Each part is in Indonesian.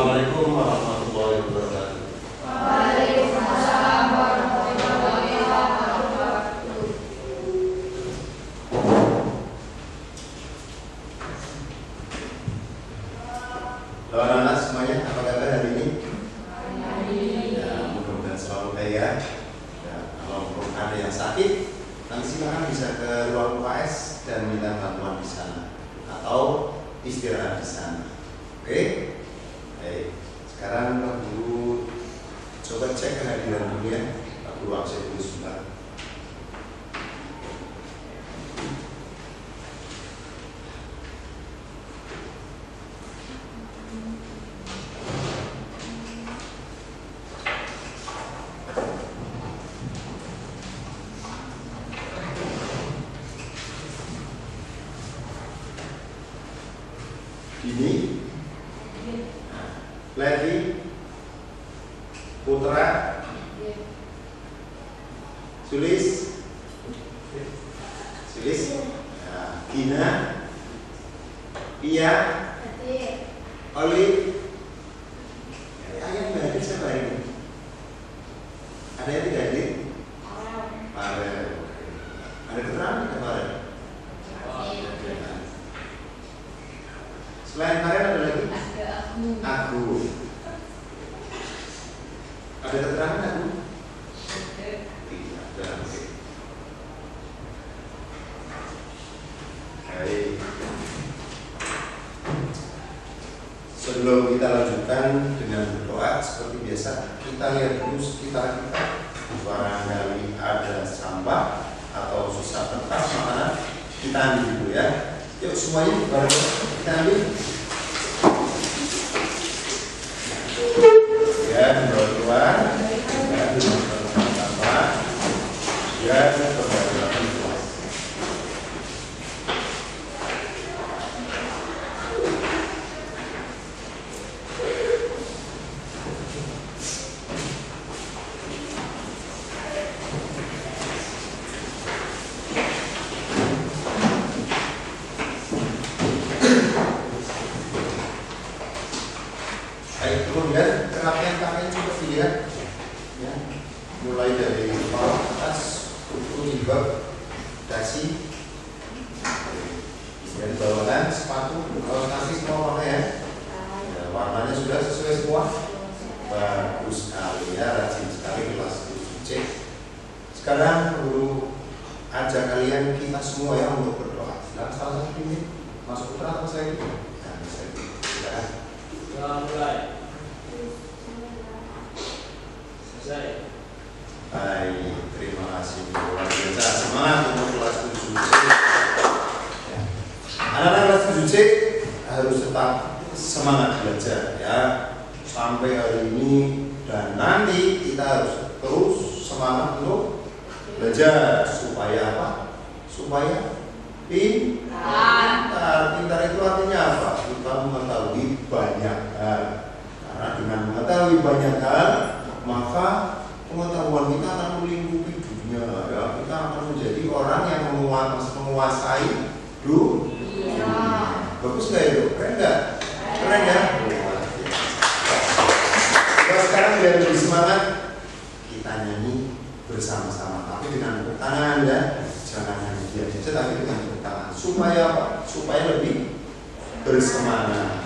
Assalamualaikum warahmatullahi wabarakatuh. Waalaikumsalam warahmatullahi wabarakatuh. Halo anak-anak semuanya, apa kabar hari ini? Ya, mudah-mudahan selalu baik ya. Ya, kalau ada yang sakit, nanti silakan bisa ke ruang UKS dan minta bantuan di sana atau istirahat di sana. Oke? Baik. Sekarang Pak Guru coba cek kehadiran dulu ya. Pak Guru absen dulu sebentar. Ini Levi Putra Sulis ya, Gina Pia Oli yang hadir siapa ini? Ada yang tidak hadir? Farel. Ada keterangan tidak Farel? Selain Farel ada lagi? Aku. Ada keterangan aku? Tidak ada. Baik. Sebelum kita lanjutkan dengan berdoa seperti biasa, kita lihat dulu sekitar kita. Barangkali ada sampah atau sisa kertas makanan, kita ambil dulu ya. Yuk semuanya bareng kita ambil. Ya, keluar. Ya, sampah. Ya, keluar. Baik, kemudian pakaian juga dilihat ya, mulai dari bawah atas untuk jilbab, dasi, kemudian bawahan, sepatu, kaos kaki semua pakai ya. Ya, warnanya sudah sesuai semua. Bagus sekali ya, rajin sekali kelas 7C. Sekarang Guru ajak kalian kita semua ya untuk berdoa. Silakan salah satu ini masuk putra atau saya? Nah, saya silakan. Mulai. Selesai. Baik, terima kasih luar biasa. Semangat untuk kelas 7C. Ya. Anak-anak kelas 7C harus tetap semangat belajar ya. Sampai hari ini dan nanti kita harus terus semangat untuk belajar supaya apa? Supaya pintar. Pintar itu artinya apa? Kita mengetahui banyak hal. Karena dengan mengetahui banyak hal, maka pengetahuan kita akan melingkupi dunia. Ya, kita akan menjadi orang yang menguasai dunia. Bagus nggak itu? Keren nggak? Keren ya? Kalau sekarang biar lebih semangat, kita nyanyi bersama-sama. Tapi dengan tepuk tangan ya. Jangan hanya diam saja, tapi dengan tepuk tangan. Supaya apa? Supaya lebih bersemangat.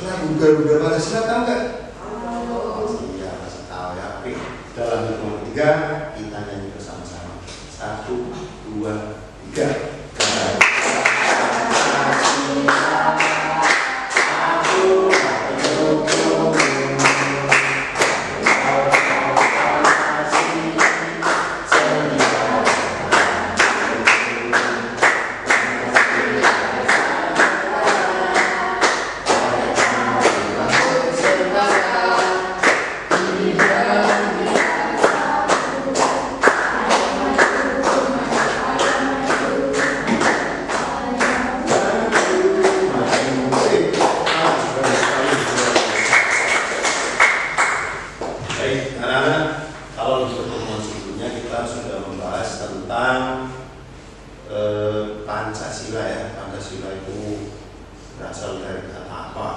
Lagu Garuda Pancasila tahu nggak? Iya, pasti tahu ya. Oke. Dalam hitungan 3 kita nyanyi bersama-sama. 1, 2, 3. Pancasila ya. Pancasila itu berasal dari kata apa?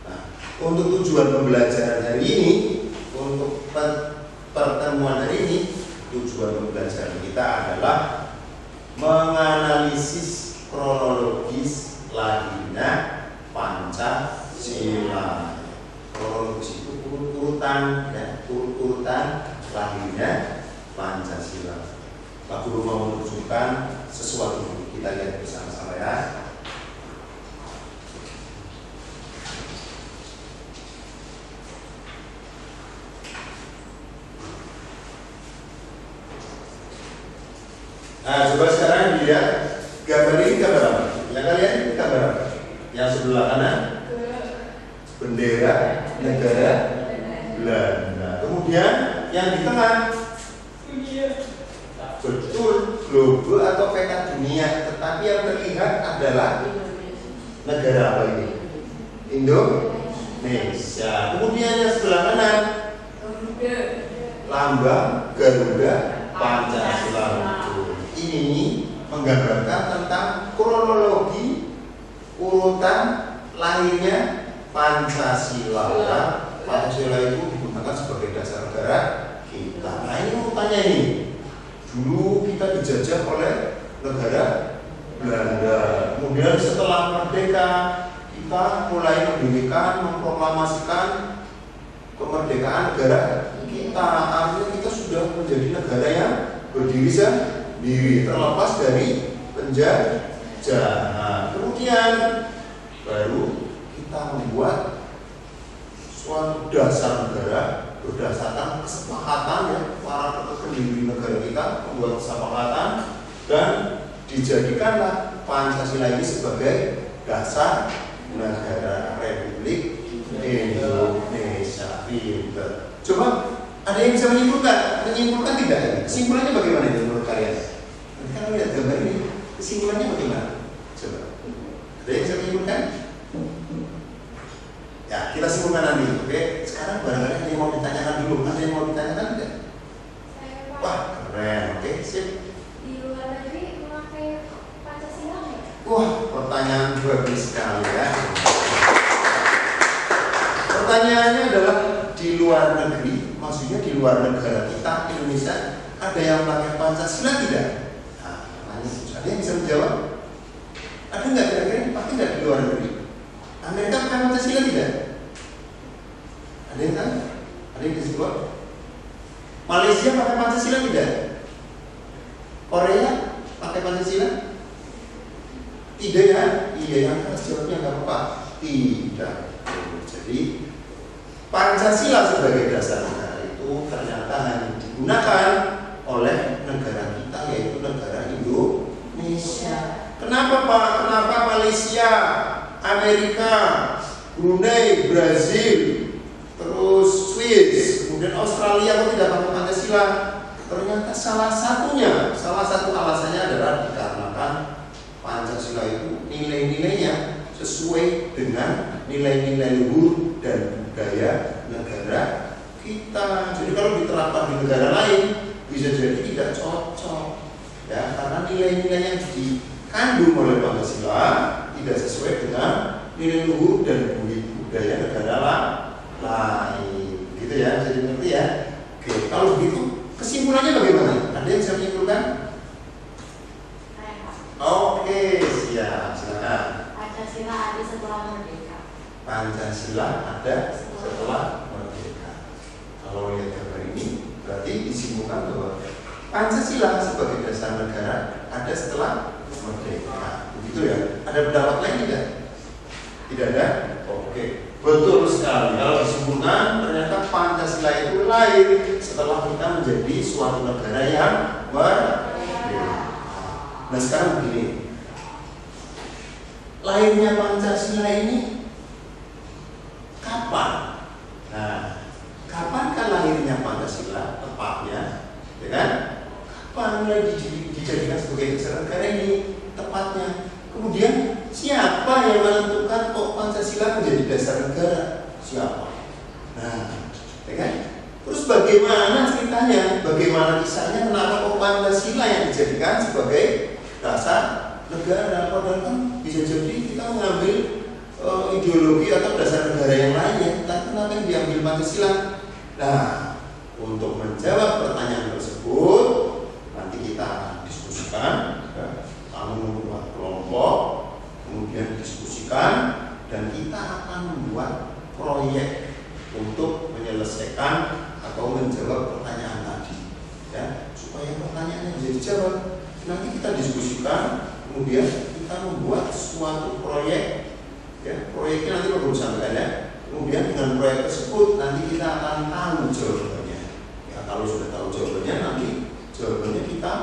Nah, untuk tujuan pembelajaran hari ini, untuk pertemuan hari ini, tujuan pembelajaran kita adalah menganalisis kronologis lahirnya Pancasila. Kronologis itu urut-urutan, ya, urut-urutan lahirnya Pancasila. Pak Guru mau menunjukkan sesuatu, kita lihat bersama-sama ya. Nah, coba sekarang dilihat gambar ini gambar apa? Yang kalian ini gambar apa? Yang sebelah kanan bendera negara Belanda. Kemudian yang di tengah betul globe atau peta dunia, tetapi yang terlihat adalah negara apa ini? Indonesia. Kemudian yang sebelah kanan lambang Garuda Pancasila. Ini menggambarkan tentang kronologi urutan lahirnya Pancasila. Pancasila itu digunakan sebagai dasar negara kita. Nah, ini urutannya ini. Dulu kita dijajah oleh negara Belanda. Kemudian setelah merdeka, kita mulai mendirikan, memproklamasikan kemerdekaan negara kita. Artinya kita sudah menjadi negara yang berdiri sendiri, terlepas dari penjajahan. Kemudian baru kita membuat suatu dasar negara berdasarkan kesepakatan, ya, para pendiri negara kita membuat kesepakatan dan dijadikanlah Pancasila ini sebagai dasar negara Republik Indonesia. Coba ada yang bisa menyimpulkan tidak? Kesimpulannya bagaimana itu menurut kalian? Kalau lihat gambar ini, kesimpulannya bagaimana? Coba. Ada yang bisa menyimpulkan? Ya, kita simpulkan nanti. Oke, sekarang barangkali ada yang mau ditanyakan dulu. Ada yang mau ditanyakan tidak? Wah, keren. Oke, sip. Di luar negeri memakai Pancasila nggak? Wah, pertanyaan bagus sekali ya. Pertanyaannya adalah di luar negeri, maksudnya di luar negara kita, Indonesia, ada yang pakai Pancasila tidak? Nah, ada yang bisa menjawab? Ada nggak kira-kira pakai nggak di luar negeri? Amerika pakai Pancasila tidak? Ada yang tahu? Ada yang bisa jawab? Malaysia pakai Pancasila tidak? Korea pakai Pancasila? Tidak ya? Iya, yang keras jawabnya nggak apa-apa. Tidak. Jadi Pancasila sebagai dasar negara itu ternyata hanya digunakan oleh negara kita, yaitu negara Indonesia. Kenapa Pak? Kenapa Malaysia, Amerika, Brunei, Brazil, terus Swiss, kemudian Australia kok tidak pakai Pancasila? Ternyata salah satu alasannya adalah dikarenakan Pancasila itu nilai-nilainya sesuai dengan nilai-nilai luhur dan budaya negara kita. Jadi kalau diterapkan di negara lain bisa jadi tidak cocok, ya, karena nilai-nilai yang dikandung oleh Pancasila tidak sesuai dengan nilai luhur dan budaya negara lain, gitu ya. Jadi ngerti ya. Oke, kalau begitu kesimpulannya bagaimana? Ada yang bisa menyimpulkan? Oke, siap, silakan. Pancasila ada setelah merdeka. Pancasila ada setelah merdeka. Kalau lihat gambar ini, berarti disimpulkan bahwa Pancasila sebagai dasar negara ada setelah merdeka. Begitu ya? Ada pendapat lain tidak? Tidak ada? Oke, betul sekali. Kalau disimpulkan, ternyata Pancasila itu lahir setelah kita menjadi suatu negara yang merdeka. Nah, sekarang begini, lahirnya Pancasila ini kapan? Nah, kapankah lahirnya Pancasila tepatnya? Ya kan? Kapan mulai dijadikan sebagai dasar negara ini tepatnya? Kemudian siapa yang menentukan kok Pancasila menjadi dasar negara? Siapa? Nah, ya kan? Terus bagaimana ceritanya? Bagaimana kisahnya? Kenapa kok Pancasila yang dijadikan sebagai dasar negara? Padahal kan bisa jadi kita mengambil ideologi atau dasar negara yang lain ya, tapi kenapa yang diambil Pancasila? Nah, untuk menjawab pertanyaan tersebut nanti kita akan diskusikan ya. Kamu membuat kelompok, kemudian diskusikan, dan kita akan membuat proyek untuk menyelesaikan atau menjawab pertanyaan tadi ya, supaya pertanyaannya bisa dijawab. Nanti kita diskusikan, kemudian kita membuat suatu proyek ya, proyeknya nanti perlu disampaikan ya. Kemudian dengan proyek tersebut nanti kita akan tahu jawabannya ya. Kalau sudah tahu jawabannya, nanti jawabannya kita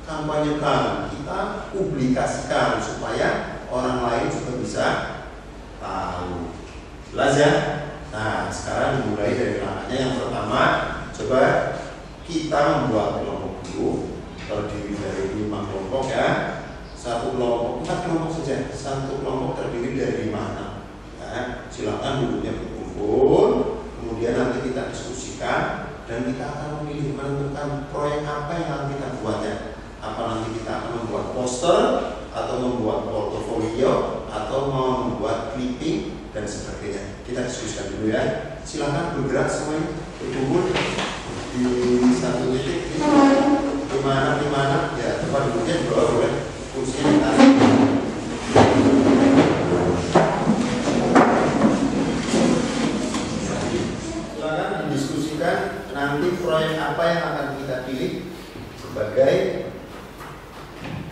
kampanyekan, kita publikasikan supaya orang lain juga bisa tahu. Jelas ya? Nah, sekarang dimulai dari langkahnya. Yang pertama, coba kita membuat kelompok dulu, terdiri dari 5 kelompok ya. Satu kelompok, 4 kelompok saja. Satu kelompok terdiri dari 5 ya. Silakan duduknya berkumpul, kemudian nanti kita diskusikan dan kita akan memilih menentukan proyek apa yang akan kita buat ya. Apa nanti kita akan membuat poster atau membuat portofolio atau membuat clipping dan sebagainya. Kita diskusikan dulu ya. Silakan bergerak semuanya, berkumpul di satu titik di mana ya, tempat duduknya di bawah boleh, kursinya ditarik. Silakan didiskusikan nanti proyek apa yang akan kita pilih sebagai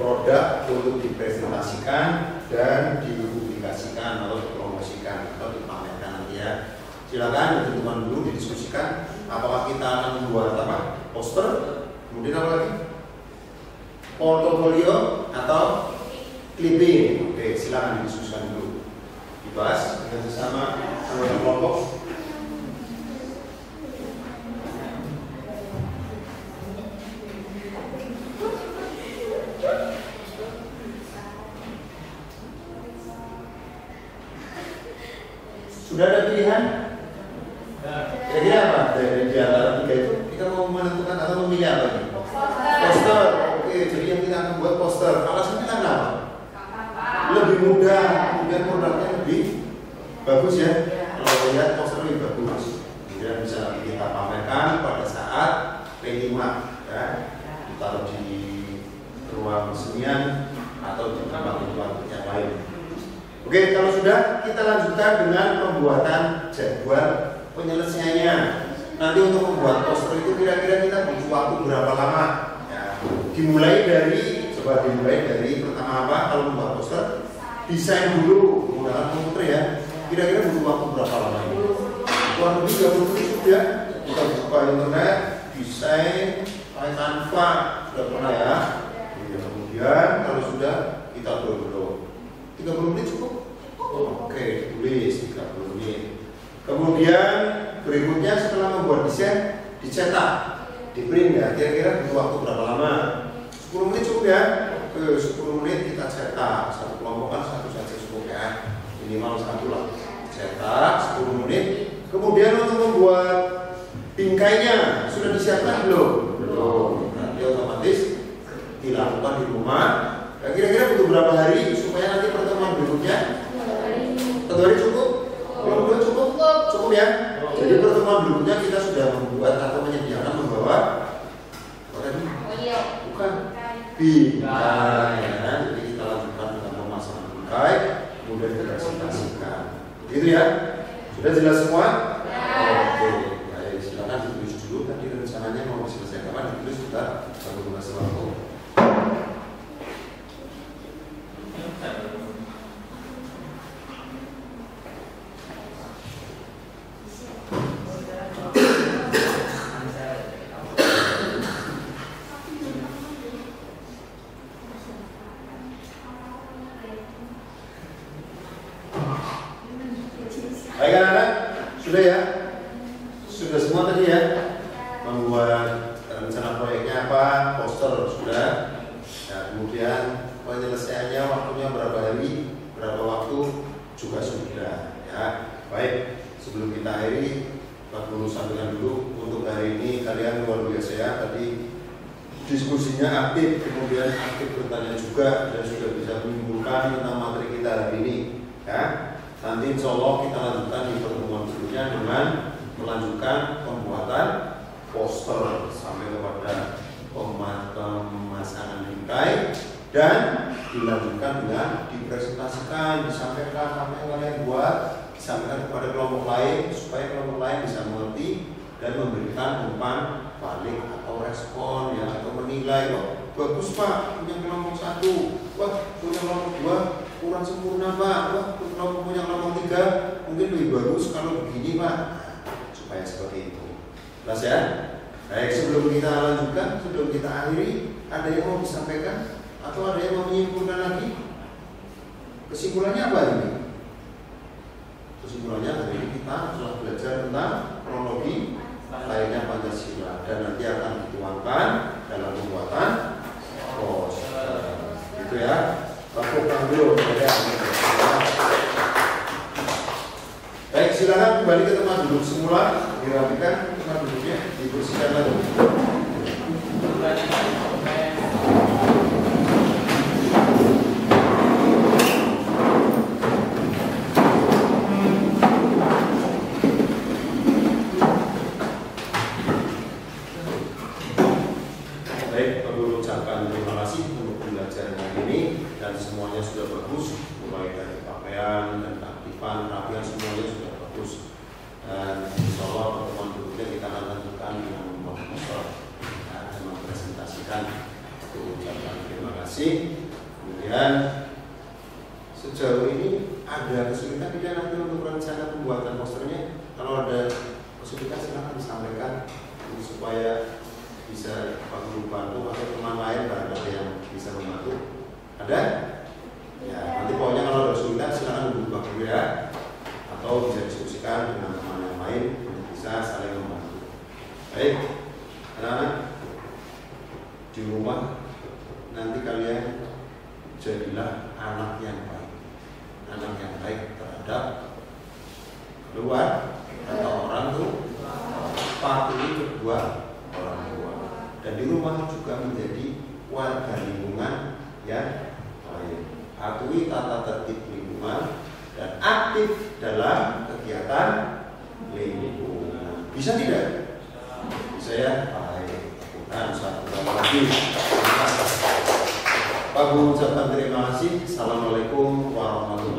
produk untuk dipresentasikan dan dipublikasikan atau dipromosikan atau dipamerkan nanti ya. Silakan teman-teman dulu didiskusikan apakah kita akan membuat apa? Poster, kemudian apa lagi? Portofolio atau clipping. Oke, silakan didiskusikan dulu. Dibahas dengan sesama anggota kelompok. Sudah ada pilihan? Kira-kira apa? Dari antara 3 itu kita mau menentukan atau memilih apa ini? Poster. Oke, jadi yang kita akan buat poster. Alasannya kan apa? Lebih mudah, kemudian produknya lebih bagus ya. Kalau lihat poster lebih bagus, kemudian bisa kita pamerkan pada saat P5 ya. Ditaruh di ruang kesenian atau di tempat-tempat yang lain. Oke, kalau sudah, kita lanjutkan dengan pembuatan jadwal penyelesaiannya. Nanti untuk membuat poster itu kira-kira kita butuh waktu berapa lama? Ya, dimulai dari pertama apa? Kalau membuat poster, desain dulu menggunakan komputer ya. Kira-kira butuh waktu berapa lama ini? Kurang lebih 30 menit sudah. Kita buka internet, desain, pakai Canva, sudah pernah ya. Kemudian kalau sudah, kita upload 30 menit cukup? Oke, tulis 30 menit. Kemudian berikutnya setelah membuat desain, dicetak, di print ya. Kira-kira butuh waktu berapa lama? 10 menit cukup ya? Oke, 10 menit kita cetak. Satu kelompok kan satu saja cukup ya. Minimal satu lah. Cetak 10 menit. Kemudian untuk membuat bingkainya sudah disiapkan belum? Belum. Nanti otomatis dilakukan di rumah. Ya, kira-kira butuh berapa hari supaya nanti pertemuan berikutnya? 1 hari cukup? 2 cukup? Cukup ya? Jadi pertemuan berikutnya kita sudah membuat atau menyediakan membawa apa tadi? Bukan bingkai ya. Jadi kita lakukan dengan pemasangan bingkai, kemudian kita presentasikan. Gitu ya? Sudah jelas semua? Oke. Baik, silakan ditulis dulu. Tadi rencananya mau selesai kapan? Ditulis sudah baru masuk waktu. Baik anak-anak, sudah ya? Sudah semua tadi ya? Membuat rencana proyeknya apa, poster sudah. Ya, kemudian penyelesaiannya waktunya berapa hari, berapa waktu juga sudah. Ya, baik. Sebelum kita akhiri, Pak Guru sampaikan dulu untuk hari ini kalian luar biasa ya. Tadi diskusinya aktif, kemudian aktif bertanya juga dan sudah bisa menyimpulkan tentang materi kita hari ini. Ya. Nanti insya Allah kita lanjutkan di pertemuan berikutnya dengan melanjutkan pembuatan poster sampai kepada pemasangan bingkai dan dilanjutkan dengan dipresentasikan, disampaikan apa yang kalian buat, disampaikan kepada kelompok lain supaya kelompok lain bisa mengerti dan memberikan umpan balik atau respon ya, atau menilai, wah bagus Pak punya kelompok 1, wah punya kelompok 2 kurang sempurna Pak, wah punya kelompok 3 mungkin lebih bagus kalau begini Pak, supaya seperti itu. Jelas ya? Baik, sebelum kita lanjutkan, sebelum kita akhiri, ada yang mau disampaikan atau ada yang mau menyimpulkan lagi? Kesimpulannya apa ini? Kesimpulannya hari ini kita telah belajar tentang kronologi lahirnya Pancasila dan nanti akan dituangkan dalam pembuatan poster. Gitu ya. Lakukan dulu. Baik, silakan kembali ke tempat duduk semula, dirapikan tempat duduknya, dibersihkan lagi. Baik, perlu ucapkan terima kasih untuk pembelajaran hari ini dan semuanya sudah bagus, mulai dari pakaian dan keaktifan, rapian semuanya sudah bagus. Dan insya Allah pertemuan berikutnya kita akan lanjutkan dengan membuat poster dan mempresentasikan. Ucapkan terima kasih. Kemudian sejauh ini ada kesulitan tidak nanti untuk rencana pembuatan posternya? Kalau ada kesulitan silakan disampaikan supaya bisa Pak Guru bantu atau teman lain barangkali yang bisa membantu. Ada? Ya, nanti pokoknya kalau ada kesulitan silakan hubungi Pak Guru ya, atau bisa diskusikan dengan teman yang lain untuk bisa saling membantu. Baik, anak-anak di rumah nanti kalian jadilah anak yang baik terhadap keluar atau orang tua, patuhi kedua orang tua, dan di rumah juga menjadi warga lingkungan yang baik, patuhi tata tertib lingkungan dan aktif dalam kegiatan lingkungan. Bisa tidak? Bisa ya? Baik. Dan satu lagi. Pak Guru ucapkan terima kasih. Assalamualaikum warahmatullahi wabarakatuh.